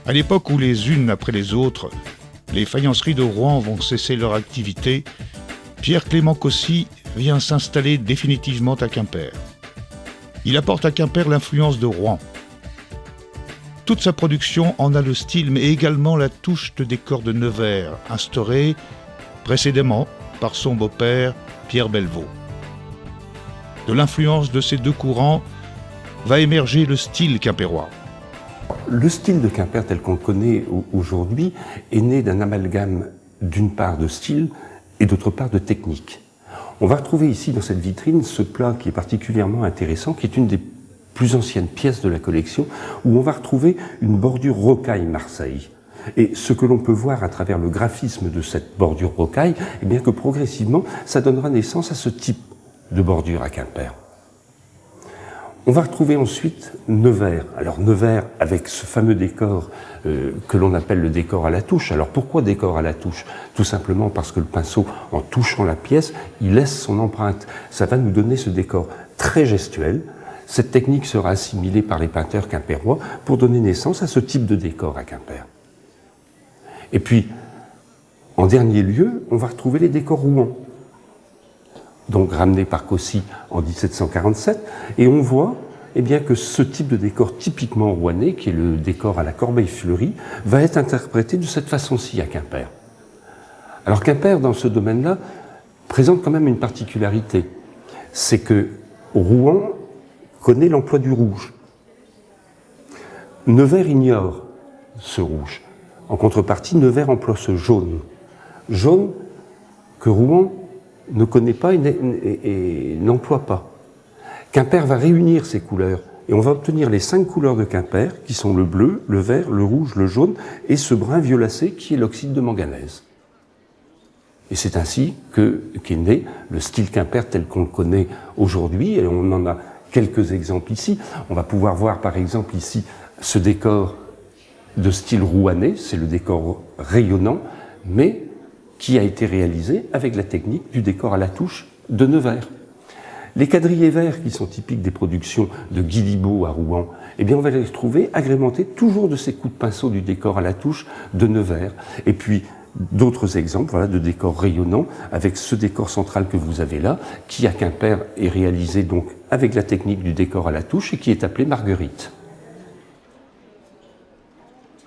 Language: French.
À l'époque où les unes après les autres, les faïenceries de Rouen vont cesser leur activité, Pierre-Clément Cossy vient s'installer définitivement à Quimper. Il apporte à Quimper l'influence de Rouen. Toute sa production en a le style, mais également la touche de décor de Nevers, instaurée précédemment par son beau-père Pierre Belvaux. De l'influence de ces deux courants va émerger le style quimpérois. Le style de Quimper tel qu'on le connaît aujourd'hui est né d'un amalgame d'une part de style et d'autre part de technique. On va retrouver ici dans cette vitrine ce plat qui est particulièrement intéressant, qui est une des plus anciennes pièces de la collection, où on va retrouver une bordure rocaille Marseille. Et ce que l'on peut voir à travers le graphisme de cette bordure rocaille, eh bien que progressivement, ça donnera naissance à ce type de bordure à Quimper. On va retrouver ensuite Nevers. Alors Nevers avec ce fameux décor que l'on appelle le décor à la touche. Alors pourquoi décor à la touche? Tout simplement parce que le pinceau, en touchant la pièce, il laisse son empreinte. Ça va nous donner ce décor très gestuel. Cette technique sera assimilée par les peinteurs quimpérois pour donner naissance à ce type de décor à Quimper. Et puis, en dernier lieu, on va retrouver les décors Rouen, donc ramenés par Cossy en 1747, et on voit eh bien, que ce type de décor typiquement rouennais, qui est le décor à la corbeille fleurie, va être interprété de cette façon-ci à Quimper. Alors Quimper, dans ce domaine-là, présente quand même une particularité, c'est que Rouen connaît l'emploi du rouge. Nevers ignore ce rouge. En contrepartie, Nevers emploie ce jaune. Jaune que Rouen ne connaît pas et n'emploie pas. Quimper va réunir ces couleurs et on va obtenir les 5 couleurs de Quimper qui sont le bleu, le vert, le rouge, le jaune et ce brun violacé qui est l'oxyde de manganèse. Et c'est ainsi qu'est né le style Quimper tel qu'on le connaît aujourd'hui, et on en a quelques exemples ici. On va pouvoir voir par exemple ici ce décor de style rouennais, c'est le décor rayonnant, mais qui a été réalisé avec la technique du décor à la touche de Nevers. Les quadrillés verts qui sont typiques des productions de Guy Libaud à Rouen, eh bien on va les trouver agrémentés toujours de ces coups de pinceau du décor à la touche de Nevers. Et puis d'autres exemples voilà, de décors rayonnants avec ce décor central que vous avez là, qui à Quimper est réalisé donc avec la technique du décor à la touche et qui est appelé Marguerite.